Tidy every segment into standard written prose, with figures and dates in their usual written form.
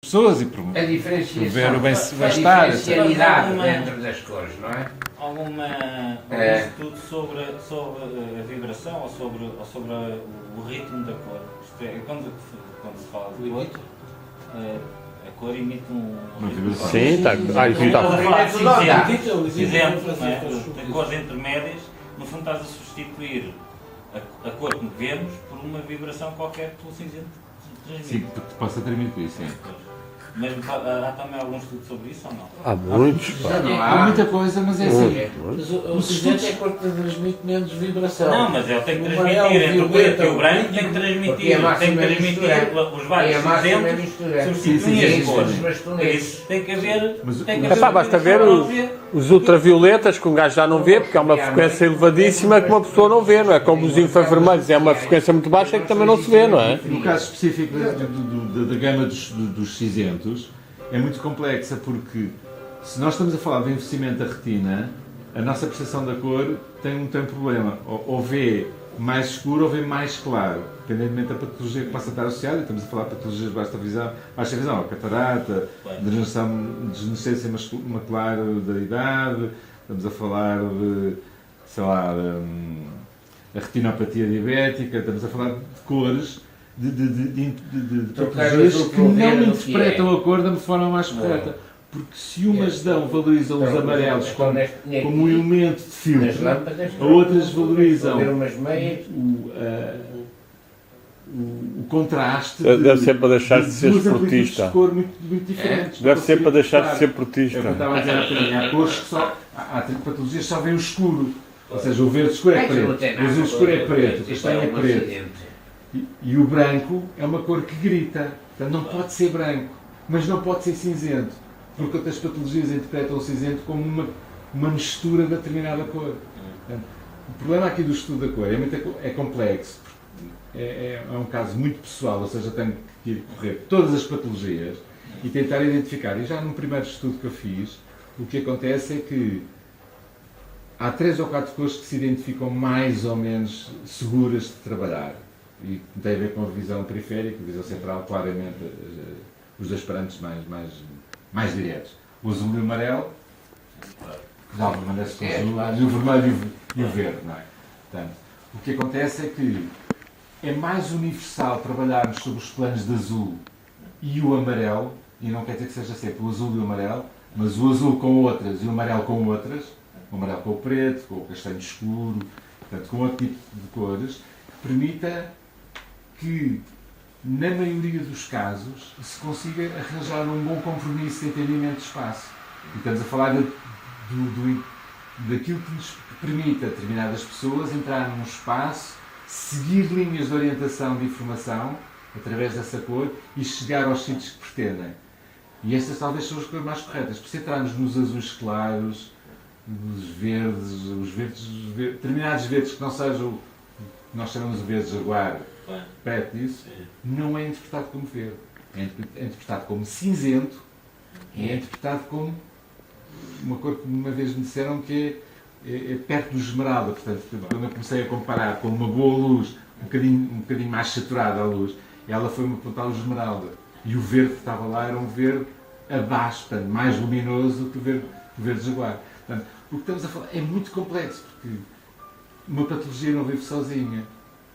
pessoas e A promover diferenciação, o a bem-estar. diferencialidade dentro das cores, não é? Algum estudo sobre a vibração ou sobre o ritmo da cor? Isto é, quando se fala de cor, a cor emite Uma vibração. Sim, está. Isso está. Cinzento, não é? De cores intermédias, no fundo estás a substituir a cor que vemos por uma vibração qualquer que o cinzento transmite. Sim, que possa transmitir, sim. Mas há também algum estudo sobre isso ou não? Há muitos, pá. Não Há muita coisa, mas é assim. Mas o cinzento é a cor que transmite menos vibração. Não, mas ele tem que O transmitir amarelo, entre o violeta, preto e o branco, porque tem que a transmitir máxima é mistura. os vários cinzentos, substituem as cores. Por isso tem que haver. Epá, basta ver os ultravioletas que um gajo já não vê, porque é uma frequência elevadíssima que uma pessoa não vê, não é? Como os infravermelhos é uma frequência muito baixa que também não se vê, não é? No caso específico da gama dos cinzentos, é muito complexa porque se nós estamos a falar de envelhecimento da retina, a nossa percepção da cor tem um problema. Ou vê mais escuro ou vê mais claro, independentemente da patologia que possa estar associada. Estamos a falar de patologias de baixa visão, a catarata, degenerescência macular da idade, estamos a falar de, sei lá, a retinopatia diabética, estamos a falar de cores, de patologias que não interpretam a cor da forma mais correta. Porque se umas valorizam os amarelos como um elemento de filtro, a outras valorizam o contraste. Deve ser para deixar de ser duas amplitudes esportista. de cor muito diferentes. Deve ser para deixar de ser É o que eu portista. estava a dizer há bocadinho. Há cores que só. Há patologias que só veem o escuro. Ou seja, o verde escuro é preto, o azul escuro é preto, o castanho é preto. E o branco é uma cor que grita. Portanto, não pode ser branco, mas não pode ser cinzento. Porque outras patologias interpretam o cinzento como uma mistura de determinada cor. Portanto, o problema aqui do estudo da cor é complexo. É um caso muito pessoal, ou seja, tenho que ir correr todas as patologias e tentar identificar. E já no primeiro estudo que eu fiz, o que acontece é que há 3 ou 4 cores que se identificam mais ou menos seguras de trabalhar. E tem a ver com a visão periférica, a visão central, claramente os dois parâmetros mais diretos. O azul e o amarelo, que de alguma maneira se conjugam, e o vermelho e o verde, não é? Portanto, o que acontece é que é mais universal trabalharmos sobre os planos de azul e o amarelo, e não quer dizer que seja sempre o azul e o amarelo, mas o azul com outras e o amarelo com outras, o amarelo com o preto, com o castanho escuro, portanto, com outro tipo de cores, que permita que, na maioria dos casos, se consiga arranjar um bom compromisso de entendimento de espaço. E estamos a falar daquilo que nos permite a determinadas pessoas entrar num espaço, seguir linhas de orientação de informação através dessa cor e chegar aos sítios que pretendem. E estas talvez são as cores mais corretas. Por se entrarmos nos azuis claros, nos verdes, determinados verdes que não sejam o que nós chamamos de verde jaguar, perto disso, não é interpretado como verde. É interpretado como cinzento e é interpretado como uma cor que uma vez me disseram que é perto do esmeralda. Portanto, quando eu comecei a comparar com uma boa luz, um bocadinho mais saturada a luz, ela foi-me apontar o esmeralda. E o verde que estava lá era um verde abaixo, portanto, mais luminoso que o verde jaguar. Portanto, o que estamos a falar é muito complexo, porque uma patologia não vive sozinha.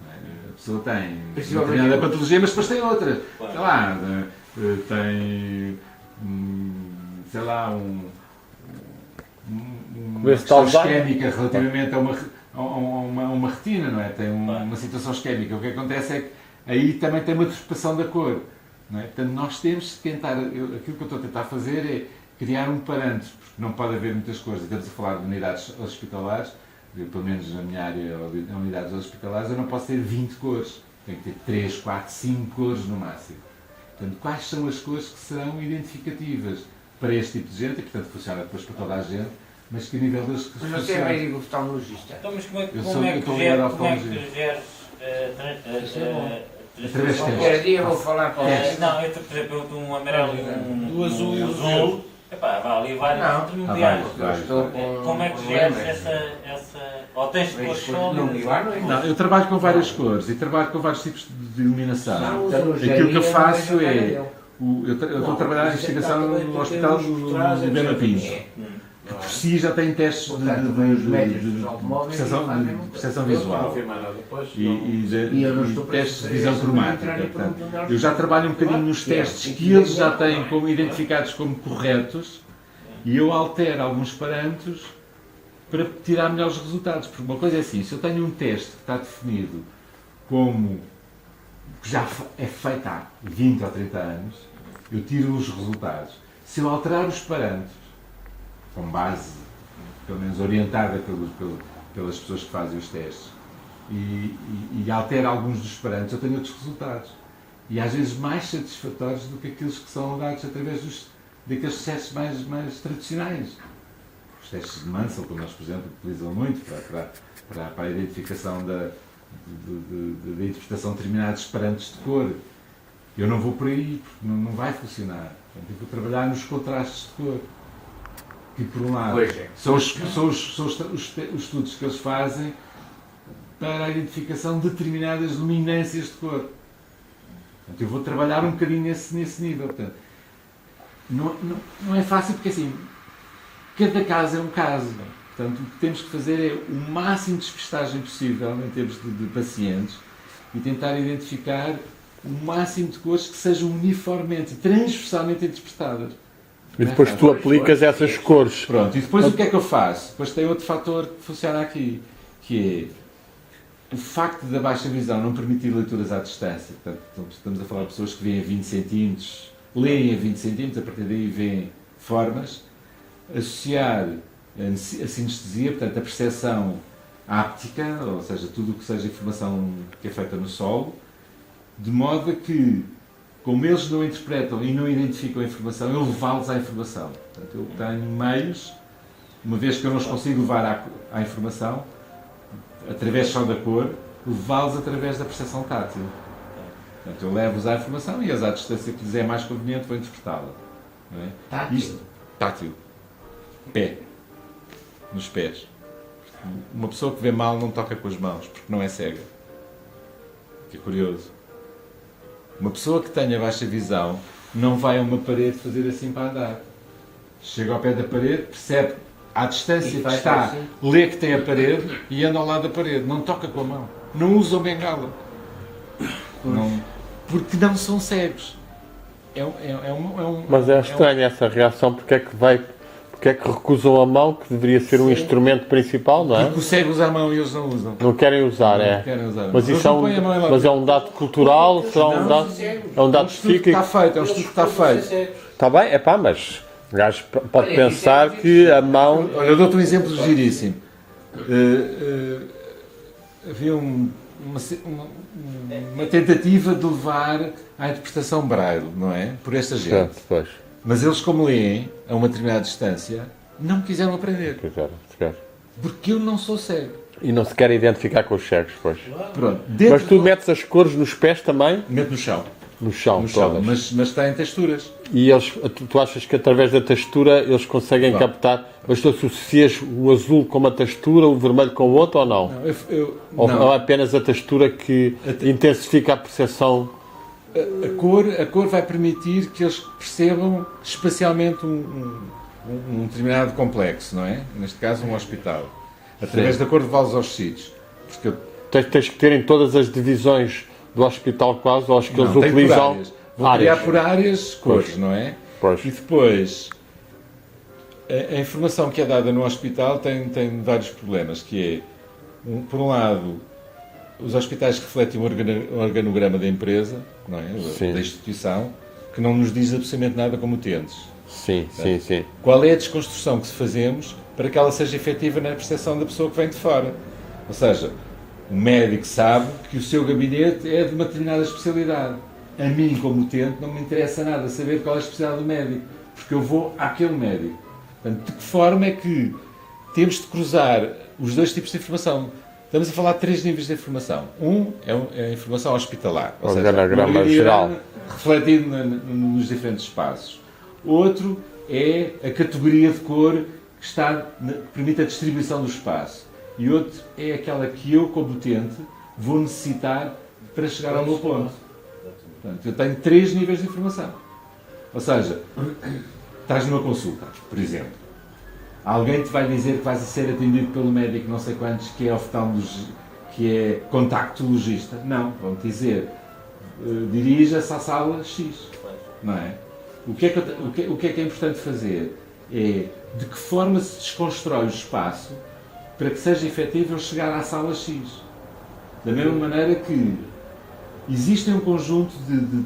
A pessoa tem uma determinada patologia, mas depois tem outra. Sei lá, tem, sei lá, uma questão isquémica relativamente a uma retina, não é? Tem uma situação isquémica. O que acontece é que aí também tem uma deturpação da cor. Não é? Portanto, nós temos que tentar, aquilo que eu estou a tentar fazer é criar um parâmetro, porque não pode haver muitas cores. Estamos a falar de unidades hospitalares, pelo menos na minha área, de unidades hospitalares, eu não posso ter 20 cores. Tenho que ter 3, 4, 5 cores no máximo. Portanto, quais são as cores que serão identificativas para este tipo de gente, e portanto funciona depois para toda a gente, mas que a nível das... Mas você é médico oftalmologista. Então, mas como é que geres através de Qualquer dia eu vou falar para você. não, eu, por exemplo, eu um amarelo e um azul. Epá, vá ali vários intermediários. Como é que geres essa... Ou tens de pôr só... Não, eu trabalho com várias cores e trabalho com vários tipos de iluminação. Aquilo que eu faço é eu estou a trabalhar na investigação no hospital do Bela Pinto, que por si já tem testes de percepção visual e testes de visão cromática. Portanto, eu já trabalho um bocadinho nos testes que eles já têm como identificados como corretos e eu altero alguns parâmetros para tirar melhores resultados. Porque uma coisa é assim, se eu tenho um teste que está definido como que já é feito há 20 ou 30 anos, eu tiro os resultados. Se eu alterar os parâmetros, com base, pelo menos orientada pelas pessoas que fazem os testes, e altero alguns dos parâmetros, eu tenho outros resultados. E às vezes mais satisfatórios do que aqueles que são dados através daqueles testes mais tradicionais. Os testes de Mansell, como nós, por exemplo, utilizam muito para a identificação da interpretação de determinados parâmetros de cor. Eu não vou por aí, porque não vai funcionar. Portanto, eu vou trabalhar nos contrastes de cor. Que, por um lado, são os estudos que eles fazem para a identificação de determinadas luminâncias de cor. Portanto, eu vou trabalhar um bocadinho nesse nível. Portanto, não é fácil, porque assim, cada caso é um caso. Portanto, o que temos que fazer é o máximo de despistagem possível em termos de pacientes e tentar identificar o máximo de cores que sejam uniformemente, transversalmente interpretadas. E depois tu aplicas essas cores. Pronto, e depois o que é que eu faço? Depois tem outro fator que funciona aqui, que é o facto da baixa visão não permitir leituras à distância. Portanto, estamos a falar de pessoas que veem a 20 centímetros, leem a 20 centímetros, a partir daí veem formas, associar a sinestesia, portanto, a percepção áptica, ou seja, tudo o que seja informação que é feita no solo, de modo a que, como eles não interpretam e não identificam a informação, eu levá-los à informação. Portanto, eu tenho meios, uma vez que eu não os consigo levar à informação, através só da cor, levá-los através da percepção tátil. Portanto, eu levo-os à informação e eles, à distância que lhes é mais conveniente, vão interpretá-la. Não é? Tátil? Tátil. Pé. Nos pés. Uma pessoa que vê mal não toca com as mãos, porque não é cega. Que é curioso. Uma pessoa que tenha baixa visão não vai a uma parede fazer assim para andar. Chega ao pé da parede, percebe à distância que está, assim, lê que tem a parede e anda ao lado da parede. Não toca com a mão. Não usa o bengala. Não, porque não são cegos. Mas é estranha essa reação, porque é que recusam a mão, que deveria ser um instrumento principal, não é? Porque o cego usa a mão e eles não usam. Não querem usar, é. Mas isso é um dado cultural, é um dado psíquico. Está feito, é um estudo que está feito. Está bem? É pá, mas o gajo pode pensar que a mão... Olha, eu dou-te um exemplo giríssimo. Havia uma tentativa de levar à interpretação braille, não é? Por esta gente. Certo, pois. Mas eles, como leem a uma determinada distância, não quiseram aprender. Porque eu não sou cego. E não se quer identificar com os cegos, pois. Pronto. Mas tu metes as cores nos pés também? Meto no chão. No chão, mas está em texturas. E eles, tu achas que através da textura eles conseguem captar? Mas tu associas o azul com uma textura, o vermelho com outra ou não? Não, ou apenas a textura que intensifica a percepção? A cor vai permitir que eles percebam espacialmente um determinado complexo, não é? Neste caso, um hospital. Através da cor de levá-los aos sítios. Tens que ter em todas as divisões do hospital quase, ou acho que eles utilizam Vou criar por áreas cores, não é? Pois. E depois, a informação que é dada no hospital tem vários problemas, que é, por um lado, os hospitais refletem o organograma da empresa, não é? Da instituição, que não nos diz absolutamente nada como utentes. Sim. Qual é a desconstrução que fazemos para que ela seja efetiva na percepção da pessoa que vem de fora? Ou seja, o médico sabe que o seu gabinete é de uma determinada especialidade. A mim, como utente, não me interessa nada saber qual é a especialidade do médico, porque eu vou àquele médico. Portanto, de que forma é que temos de cruzar os dois tipos de informação? Estamos a falar de 3 níveis de informação. Um é a informação hospitalar, ou seja, organograma geral, refletido nos diferentes espaços. Outro é a categoria de cor que permite a distribuição do espaço. E outro é aquela que eu, como utente, vou necessitar para chegar ao meu ponto. Portanto, eu tenho 3 níveis de informação. Ou seja, estás numa consulta, por exemplo. Alguém te vai dizer que vais ser atendido pelo médico não sei quantos, que é oftalmologista, que é contactologista. Não, vão-te dizer, dirija-se à sala X. Não é? O que é que é importante fazer? É de que forma se desconstrói o espaço para que seja efetivo eu chegar à sala X. Da mesma maneira que existem um conjunto de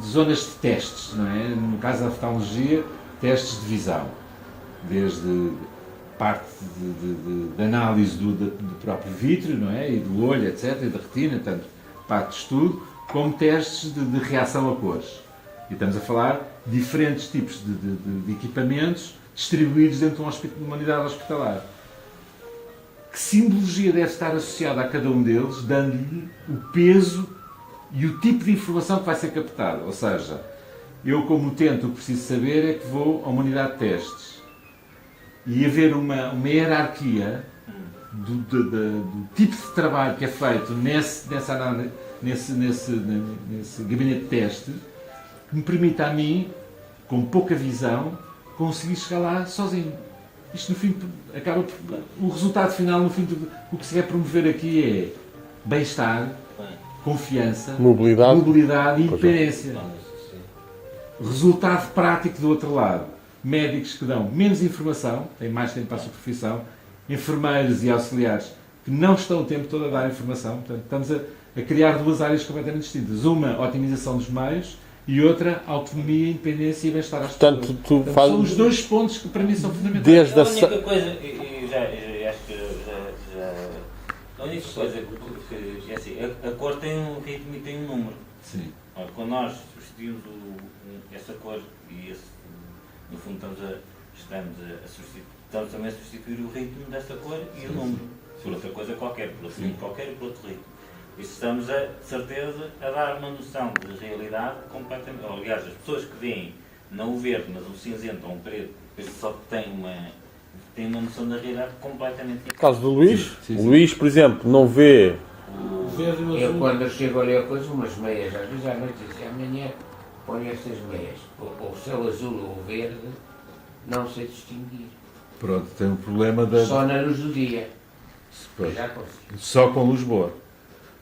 zonas de testes, não é? No caso da oftalmologia, testes de visão, desde parte de análise do próprio vítreo, não é? E do olho, etc., e da retina, tanto parte de estudo, como testes de reação a cores. E estamos a falar de diferentes tipos de equipamentos distribuídos dentro de uma unidade hospitalar. Que simbologia deve estar associada a cada um deles, dando-lhe o peso e o tipo de informação que vai ser captada? Ou seja, eu como utente o que preciso saber é que vou a uma unidade de testes e haver uma hierarquia do tipo de trabalho que é feito nesse gabinete de teste, que me permita a mim, com pouca visão, conseguir chegar lá sozinho. Isto, no fim, acaba por... O resultado final, no fim, o que se quer promover aqui é bem-estar, confiança, mobilidade e independência. Resultado prático do outro lado. Médicos que dão menos informação, têm mais tempo para a sua profissão, enfermeiros e auxiliares que não estão o tempo todo a dar informação. Portanto, estamos a criar duas áreas completamente distintas. Uma, otimização dos meios, e outra, autonomia, independência e bem-estar às pessoas. Portanto, são os dois pontos que para mim são fundamentais. Desde a única coisa, e acho que a única coisa que é assim, a cor tem um ritmo e tem um número. Sim. Quando nós substituímos essa cor e no fundo estamos também a substituir o ritmo desta cor e o número por outra coisa qualquer, por outro ritmo qualquer e por outro ritmo. Isso estamos, de certeza, a dar uma noção de realidade completamente... Aliás, as pessoas que veem, não o verde, mas um cinzento ou um preto, só têm uma noção da realidade completamente diferente. No caso do Luís, o Luís, por exemplo, não vê... Eu quando eu chego ali a coisa, umas meias, às vezes à noite, disse, amanhã ponho estas meias, ou céu azul ou verde, não sei distinguir. Pronto, tem um problema da... Só na luz do dia. Já consigo. Só com luz boa.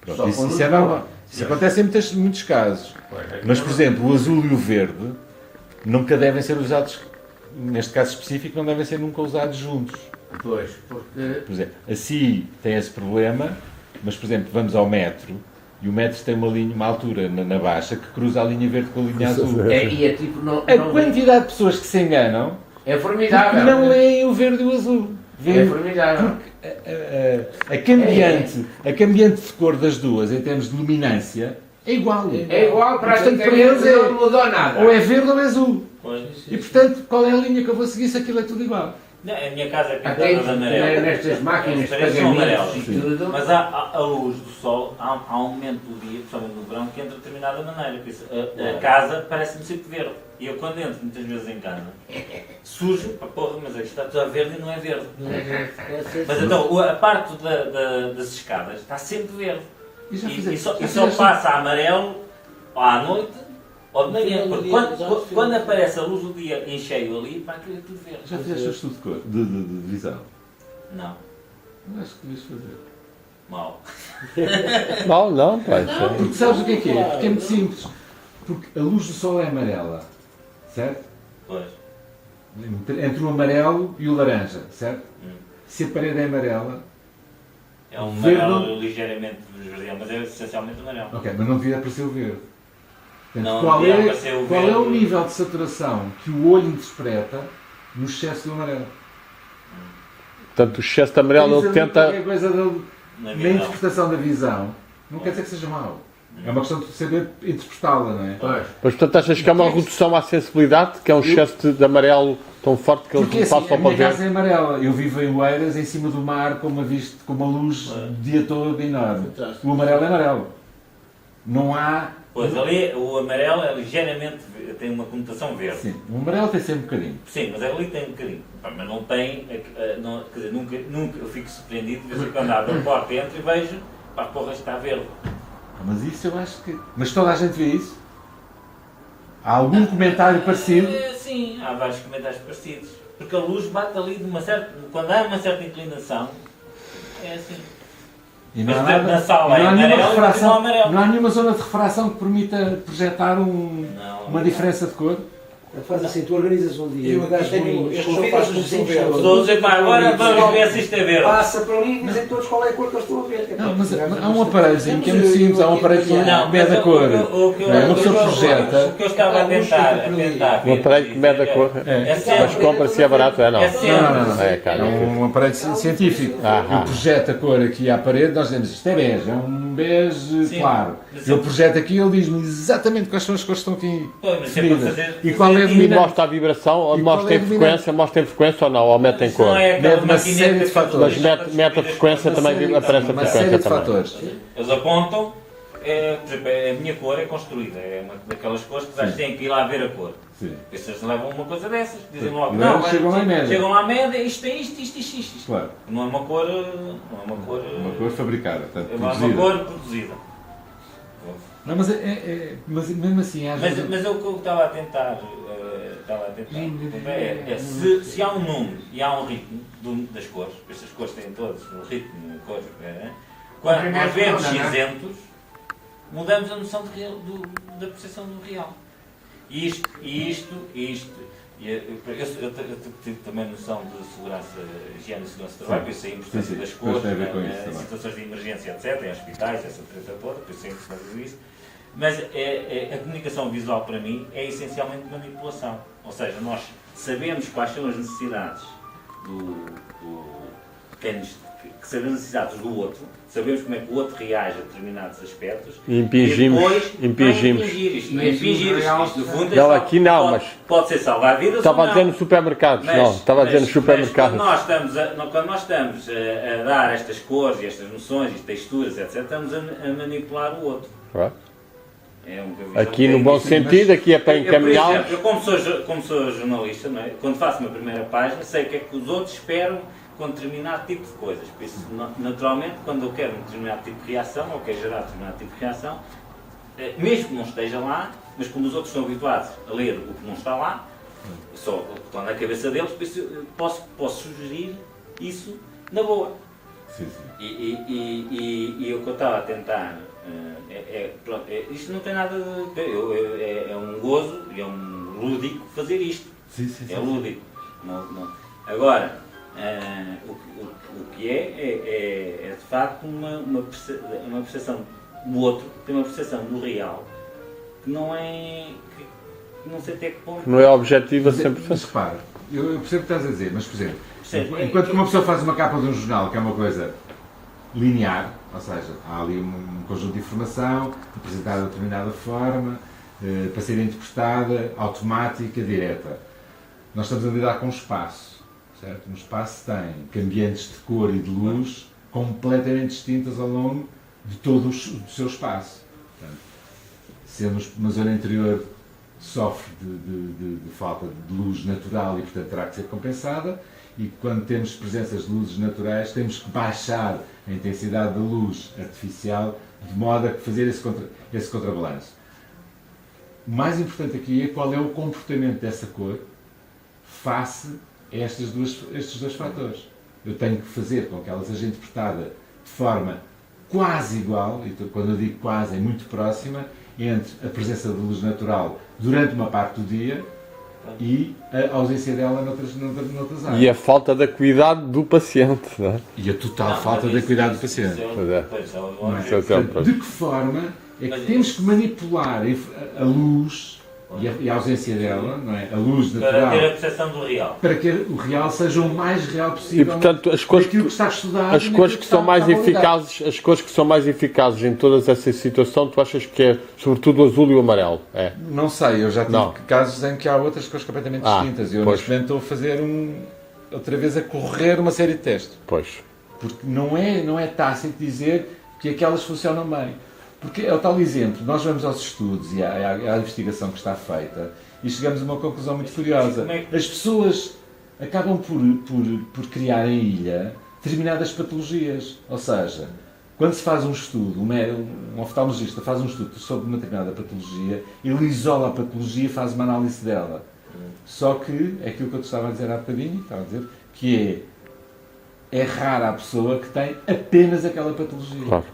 Pronto, isso é normal. Isso acontece em muitos casos. Mas, por exemplo, o azul e o verde nunca devem ser usados, neste caso específico, não devem ser nunca usados juntos. Pois, porque... Por exemplo, assim tem esse problema, mas, por exemplo, vamos ao metro e o metro tem uma altura na baixa que cruza a linha verde com a linha azul. E é tipo... A quantidade de pessoas que se enganam é formidável. Porque não leem o verde e o azul. É formidável. A cambiante de cor das duas, em termos de luminância, é igual. É igual, portanto, para eles não mudou nada. Ou é verde ou é azul. Pois. E, portanto, qual é a linha que eu vou seguir se aquilo é tudo igual? Não, a minha casa é pintada Até de amarelo. nestas máquinas de As paredes são pagamentos amarelas. e tudo. Mas há a luz do sol, há um momento do dia, principalmente no verão, que entra de determinada maneira. Por isso, a casa parece-me sempre verde. E eu quando entro muitas vezes em casa, sujo, pá, porra, mas aqui está tudo verde e não é verde. Mas então, a parte das escadas está sempre verde. E só passa a amarelo à noite ou de manhã. Porque quando aparece a luz do dia em cheio ali, pá, aquilo é tudo verde. Já fizeste o estudo de cor, de visão? Não. Acho que devias fazer. Mal. Não, pai. Porque sabes o que é? Porque é muito simples. Porque a luz do sol é amarela, certo? Pois. Entre o amarelo e o laranja, certo? Se a parede é amarela... É um amarelo ligeiramente esverdeado, mas é essencialmente amarelo. Ok, mas não devia aparecer o verde. Portanto, Não, qual devia aparecer o é verde. o nível de saturação que o olho interpreta no excesso do amarelo? Portanto, o excesso de amarelo ele tenta... Qualquer coisa na interpretação da visão não quer dizer que seja mau. É uma questão de saber interpretá-la, não é? Pois. Mas, portanto, achas que é uma redução à sensibilidade, que é um excesso de amarelo tão forte que Porque eles assim, passam a para minha ver? casa é amarela. Eu vivo em Oeiras, em cima do mar, com uma luz o dia todo enorme. O amarelo é amarelo. Não há... Pois, ali o amarelo é ligeiramente, tem uma conotação verde. Sim, o amarelo tem sempre um bocadinho. Sim, mas ali tem um bocadinho. Pá, mas não tem, quer dizer, nunca eu fico surpreendido, de vez em quando abro a porta, entro e vejo, pá, porra, está verde. Mas isso eu acho que... Mas toda a gente vê isso? Há algum comentário parecido? Sim, há vários comentários parecidos. Porque a luz bate ali de uma certa... Quando há uma certa inclinação, é assim. E Mas há por exemplo, na sala é nenhuma amarelo e continua refração, amarelo. não há nenhuma zona de refração que permita projetar uma diferença de cor? Faz assim, tu organizas um dia, Eu tenho estes convidas os vizinhos As todos. pessoas dizem, agora vamos ver se isto é verde. Passa para ali e dizem todos qual é a cor que eu estou a ver. Não, mas há um aparelhozinho que é muito simples, há um aparelho que mede a cor. Uma pessoa projeta. O que eu estava a tentar Um aparelho que mede a cor. Mas compra-se é barato, é não? Não. É caro. É um aparelho científico. Eu projeto a cor aqui à parede, nós dizemos isto é bege, é um bege claro. Eu projeto aqui e ele diz-me exatamente quais são as cores que estão aqui definidas. E qual é a E dominante? mostra a vibração, ou E mostra qual é em a frequência, mostra em frequência ou não, ou mete em cor. Não é aquela Mede uma maquineta série de que fatores. Mas mete a frequência também, aparece a Uma série frequência de também. fatores. Eles apontam, por exemplo, a minha cor é construída, é uma daquelas cores que vocês têm que ir lá ver a cor. Sim. E vocês levam uma coisa dessas, dizem logo, E não, agora chegam lá à média. chegam lá à média, isto tem isto. Claro. Não é uma cor, Uma cor fabricada, portanto, é uma produzida. cor produzida. Não, mas mesmo assim, às vezes... Mas o que eu estava a tentar, é se há um número e há um ritmo das cores, estas cores têm todas um ritmo, cores, quando nós vemos cinzentos, mudamos a noção da percepção do real. E isto, eu tive também noção de segurança, higiene e segurança do trabalho, por isso a importância das cores, situações de emergência, etc., em hospitais, essa treta toda, por isso a importância disso. Mas a comunicação visual para mim é essencialmente manipulação. Ou seja, nós sabemos quais são as necessidades que sabemos as necessidades do outro, sabemos como é que o outro reage a determinados aspectos E impingimos. Não impingir isto. No fundo, Não, aqui não, mas pode ser salvar vidas estava ou a dizer não. nos supermercados, Mas- não, estava a dizer nos mas supermercados. Quando nós estamos a dar estas cores e estas noções e texturas, etc., estamos a manipular o outro. Claro. É uma visão Aqui que no é bom difícil. sentido, aqui é para Eu, por encaminhá-los. exemplo, eu como sou jornalista, não é? Quando faço uma primeira página, sei o que é que os outros esperam com determinado tipo de coisas. Por isso, naturalmente, quando eu quero um determinado tipo de reação, ou quero gerar determinado tipo de reação, mesmo que não esteja lá, mas como os outros estão habituados a ler o que não está lá, só o que está na cabeça deles, por isso eu posso sugerir isso na boa. Sim. E o que eu estava a tentar pronto, isto não tem nada de. É um gozo e é um lúdico fazer isto. Sim. É lúdico. Não. Agora, o que é de facto uma percepção do outro, tem uma percepção do real que não é. Que não sei até que ponto. Não é objetivo a Mas 100%. repara, eu percebo o que estás a dizer, mas por exemplo, Percebe? enquanto que uma pessoa faz uma capa de um jornal, que é uma coisa linear, ou seja, há ali um conjunto de informação apresentada de determinada forma, para ser interpretada, automática, direta. Nós estamos a lidar com um espaço, certo? Um espaço tem cambiantes de cor e de luz completamente distintas ao longo de todo o seu espaço. Portanto, sendo uma zona interior sofre de falta de luz natural e, portanto, terá que ser compensada, e quando temos presenças de luzes naturais temos que baixar a intensidade da luz artificial de modo a fazer esse contrabalanço. O mais importante aqui é qual é o comportamento dessa cor face a estes dois fatores. Eu tenho que fazer com que ela seja interpretada de forma quase igual, e quando eu digo quase é muito próxima, entre a presença de luz natural durante uma parte do dia e a ausência dela noutras áreas. E a falta da cuidado do paciente, não é? E a total falta de cuidado do paciente. Portanto, De que forma é que temos que manipular a luz e a ausência dela, não é? A luz Para natural, ter a percepção do real. para que o real seja o mais real possível. E portanto as cores daquilo que está estudado, as cores que são mais está validado. eficazes, as cores que são mais eficazes em todas essas situações, tu achas que é sobretudo o azul e o amarelo? É. Não sei, eu já tive Não. casos em que há outras cores completamente distintas. E eu pois. neste momento estou a fazer outra vez a correr uma série de testes. Pois. Porque não é tácito dizer que aquelas funcionam bem. Porque é o tal exemplo, nós vamos aos estudos e à investigação que está feita e chegamos a uma conclusão muito curiosa. As pessoas acabam por criar em ilha determinadas patologias. Ou seja, quando se faz um estudo, um oftalmologista faz um estudo sobre uma determinada patologia, ele isola a patologia e faz uma análise dela. Só que, é aquilo que eu te estava a dizer há bocadinho, que é rara a pessoa que tem apenas aquela patologia. Claro.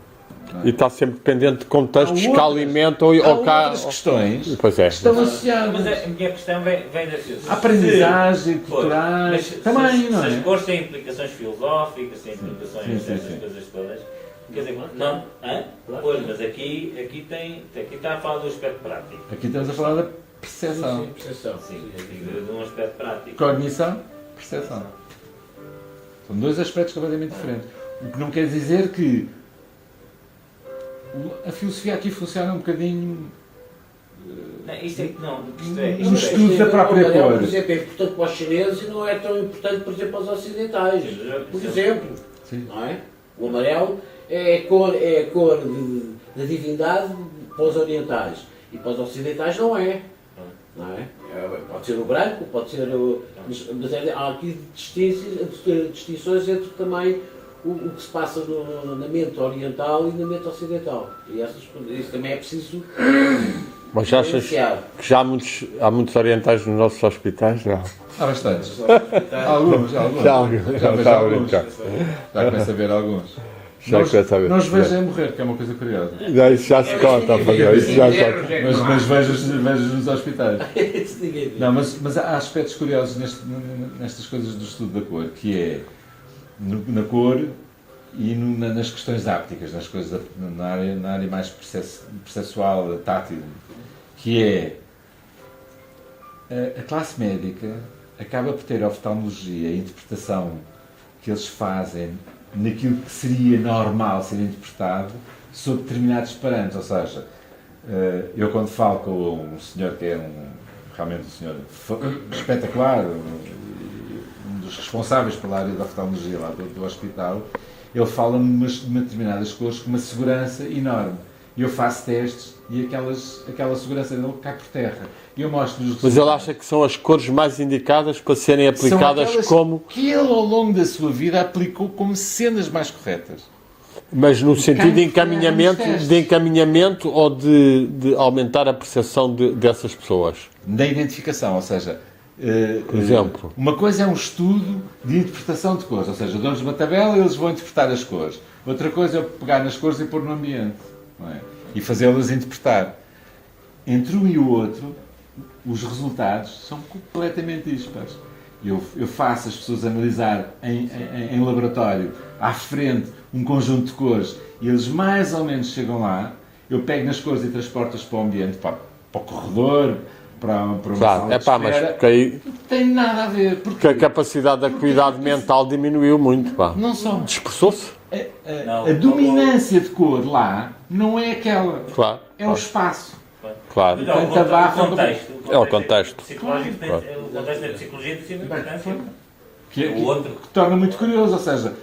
E está sempre dependente de contextos que alimentam ou que outras questões pois é. que estão associadas. Mas a minha questão vem A aprendizagem, culturais, também, não é? Se as cores têm implicações filosóficas, têm implicações dessas coisas todas, quer dizer, não, pois, mas aqui está a falar do aspecto prático. Aqui estamos a falar da percepção. Sim, de um aspecto prático. Cognição, percepção. São dois aspectos completamente diferentes. O que não quer dizer que a filosofia aqui funciona um bocadinho. Isto Um estudo da própria cor. Por exemplo, é importante para os chineses e não é tão importante, por exemplo, para os ocidentais. Por exemplo, não é? O amarelo é a cor da divindade para os orientais e para os ocidentais não é. Não é? Pode ser o branco, pode ser o. Mas há aqui distinções entre também o que se passa na mente oriental e na mente ocidental. E isso também é preciso. Mas achas que já há muitos orientais nos nossos hospitais? Não. Há bastantes. Alguns. Já vejo alguns. Já começo a ver alguns. Não os vejo a morrer, que é uma coisa curiosa. Isso já se conta, isso já se conta. Mas vejo-os nos hospitais. Não, mas há aspectos curiosos nestas coisas do estudo da cor, que é na cor e nas questões ápticas, nas coisas na área mais processual, tátil, que é a classe médica acaba por ter a oftalmologia, a interpretação que eles fazem naquilo que seria normal ser interpretado sob determinados parâmetros, ou seja, eu quando falo com um senhor que é realmente um senhor espetacular, um dos responsáveis pela área da oftalmologia lá do hospital, ele fala-me de determinadas cores com uma segurança enorme. E eu faço testes e aquela segurança dele cai por terra. E eu mostro-lhes. Mas ele acha que são as cores mais indicadas para serem aplicadas como. Que ele ao longo da sua vida aplicou como sendo as mais corretas. Mas no sentido de encaminhamento ou de aumentar a percepção dessas pessoas? Da identificação, ou seja. Por exemplo. Uma coisa é um estudo de interpretação de cores, ou seja, dou-lhes uma tabela e eles vão interpretar as cores. Outra coisa é pegar nas cores e pôr no ambiente, não é? E fazê-las interpretar. Entre um e o outro, os resultados são completamente dispares. Eu faço as pessoas analisar em laboratório, à frente, um conjunto de cores, e eles mais ou menos chegam lá, eu pego nas cores e transporto-as para o ambiente, para o corredor, para uma sala de espera. Mas porque aí não tem nada a ver. Porque a capacidade da acuidade mental diminuiu muito, pá. Não só. Dispersou-se. A dominância de cor lá não é aquela. Claro. É o espaço. Claro. Então, É o contexto. Psicológico o contexto da psicologia tem sido importância. Que torna muito curioso, ou seja,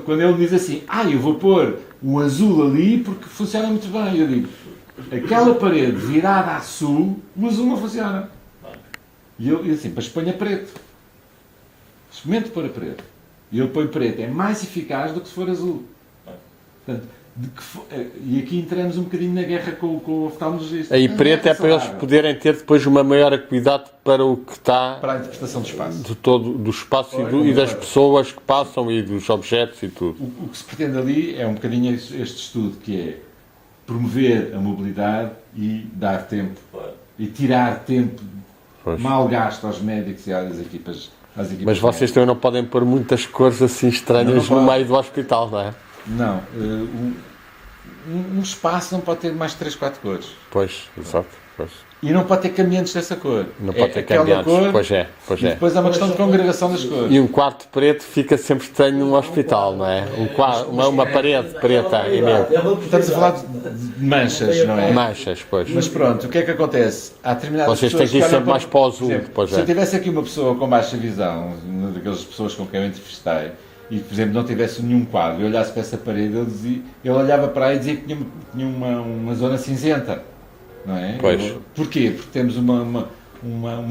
quando ele diz assim, eu vou pôr o azul ali porque funciona muito bem, eu digo, aquela parede virada a sul, o azul não funciona. E eu assim, mas ponha preto. Experimente pôr a preto. E eu ponho preto, é mais eficaz do que se for azul. Portanto, e aqui entramos um bocadinho na guerra com o oftalmologista. Aí preto é para eles poderem ter depois uma maior acuidade para o que está... Para a interpretação do espaço. Do espaço e das pessoas que passam e dos objetos e tudo. O que se pretende ali é um bocadinho este estudo, que é promover a mobilidade e dar tempo. E tirar tempo mal gasto aos médicos e às equipas. Mas vocês também não podem pôr muitas cores assim estranhas no meio do hospital, não é? Não. Um espaço não pode ter mais de 3, 4 cores. Pois, exato. Pois. E não pode ter cambiantes dessa cor. Não pode ter cambiantes, pois é. E depois há uma questão de congregação das cores. E um quarto preto fica sempre estranho num hospital, não é? Uma parede preta e negro. Estamos a falar de manchas, não é? Manchas, pois. Mas pronto, o que é que acontece? Há determinadas Vocês têm que ir sempre mais para o azul. Pois é. Se eu tivesse aqui uma pessoa com baixa visão, uma daquelas pessoas com quem eu entrevistei, e, por exemplo, não tivesse nenhum quadro, e olhasse para essa parede, ele olhava para aí e dizia que tinha uma zona cinzenta, não é? Pois. Porquê? Porque temos uma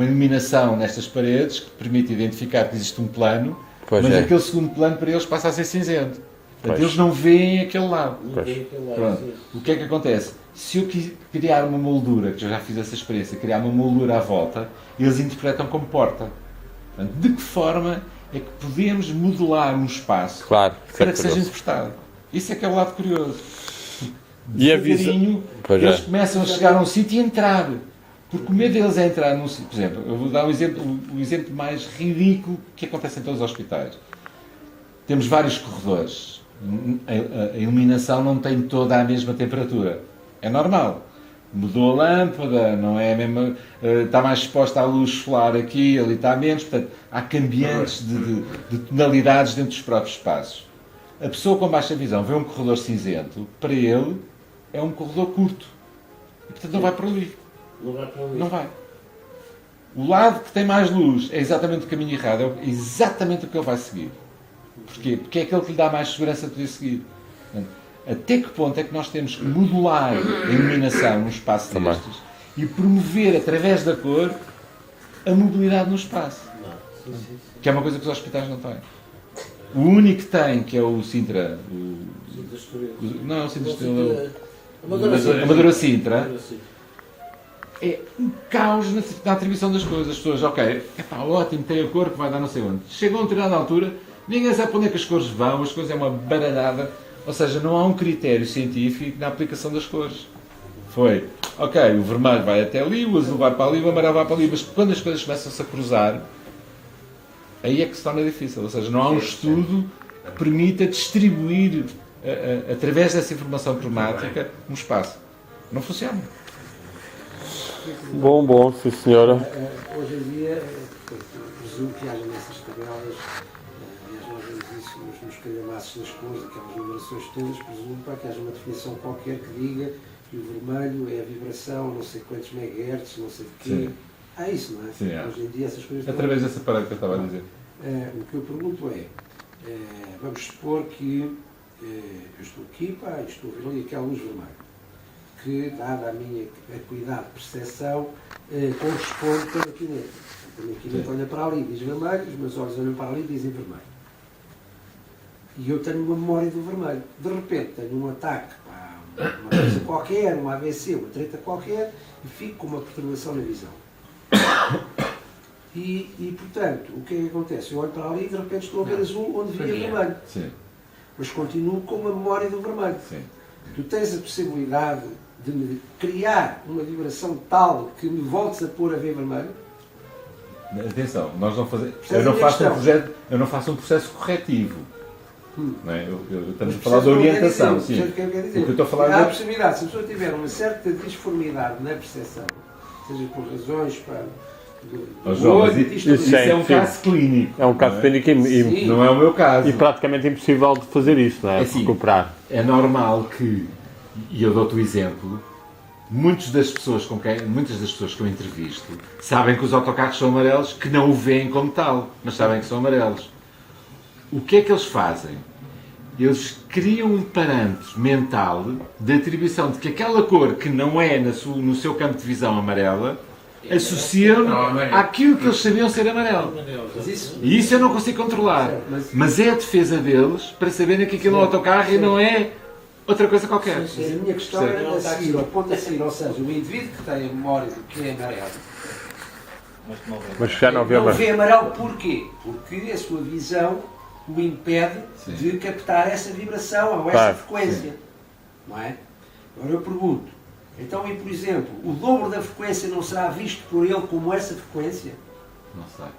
iluminação nestas paredes que permite identificar que existe um plano, mas aquele segundo plano para eles passa a ser cinzento. Portanto, eles não veem aquele lado. Não tem aquele lado, Pronto. sim. O que é que acontece? Se eu criar uma moldura, que eu já fiz essa experiência, criar uma moldura à volta, eles interpretam como porta. Portanto, de que forma é que podemos modelar um espaço Claro, para que seja interpretado? Isso é que é o lado curioso. E a visão. Devagarinho, Pois eles é. começam a chegar a um sítio e entrar. Porque o medo deles é entrar num sítio. Por exemplo, eu vou dar o exemplo mais ridículo que acontece em todos os hospitais. Temos vários corredores. A iluminação não tem toda a mesma temperatura. É normal. Mudou a lâmpada, não é a mesma, está mais exposta à luz solar aqui, ali está menos. Portanto, há cambiantes de tonalidades dentro dos próprios espaços. A pessoa com baixa visão vê um corredor cinzento, para ele é um corredor curto. E, portanto, não vai para ali. Não vai para ali. Não vai. O lado que tem mais luz é exatamente o caminho errado, é exatamente o que ele vai seguir. Porquê? Porque é aquele que lhe dá mais segurança de poder seguir. Portanto, até que ponto é que nós temos que modular a iluminação num espaço destes e promover, através da cor, a mobilidade no espaço? Que é uma coisa que os hospitais não têm. O único que tem, que é o Sintra... Não, o Sintra Estrela... Amadora Sintra, é um caos na atribuição das coisas. As pessoas, ok, ótimo, tem a cor que vai dar não sei onde. Chegam a uma determinada altura, ninguém sabe para onde é que as cores vão, as cores é uma baralhada. Ou seja, não há um critério científico na aplicação das cores. Foi, ok, o vermelho vai até ali, o azul vai para ali, o amarelo vai para ali, mas quando as coisas começam-se a cruzar, aí é que se torna difícil. Ou seja, não há um estudo que permita distribuir, através dessa informação cromática, um espaço. Não funciona. Bom, sim senhora. Hoje em dia, presumo que haja nessas tabelas, aliás nós vemos isso nos calhamaços das cores, aquelas numerações todas, presumo que haja uma definição qualquer que diga que o vermelho é a vibração, não sei quantos megahertz, não sei de quê. Sim. Há isso, não é? Sim, há. Hoje em dia essas coisas Através dessa parada que eu estava a dizer. O que eu pergunto é, vamos supor que eu estou aqui, estou a ver ali aquela luz vermelha, que, dada a minha acuidade de percepção, corresponde com a maquineta. A maquineta olha para ali e diz vermelho, os meus olhos olham para ali e dizem vermelho. E eu tenho uma memória do vermelho. De repente tenho um ataque, uma coisa qualquer, um AVC, uma treta qualquer, e fico com uma perturbação na visão. E portanto, o que é que acontece? Eu olho para ali e de repente estou a ver azul onde via vermelho. Sim. Mas continuo com uma memória do vermelho. Sim. Tu tens a possibilidade de me criar uma vibração tal que me voltes a pôr a ver vermelho? Atenção, nós não fazemos. Percebe Eu não faço um processo corretivo. Não é? Estamos a Mas falar de orientação. percebe o que eu quero dizer? O que eu estou a falar Há a é. possibilidade, se a pessoa tiver uma certa disformidade na percepção, seja por razões Isso é um caso clínico. É um caso clínico e não é o meu caso. e praticamente impossível de fazer isso, não é? É assim, Recuperar. É normal que, e eu dou-te o exemplo, muitas das pessoas que eu entrevisto sabem que os autocarros são amarelos, que não o veem como tal, mas sabem que são amarelos. O que é que eles fazem? Eles criam um parâmetro mental de atribuição de que aquela cor que não é no seu campo de visão amarela, associam àquilo que eles sabiam ser amarelo. E isso eu não consigo controlar. Mas é a defesa deles para saberem que aquilo é um autocarro e não é outra coisa qualquer. Mas a minha questão era a seguir, ao ponto a seguir, ou seja, o indivíduo que tem a memória do que é amarelo, Mas já não vê não mais. vê amarelo porquê? Porque a sua visão o impede de captar essa vibração ou essa frequência. Não é? Agora eu pergunto, então, e por exemplo, o dobro da frequência não será visto por ele como essa frequência? Não sei.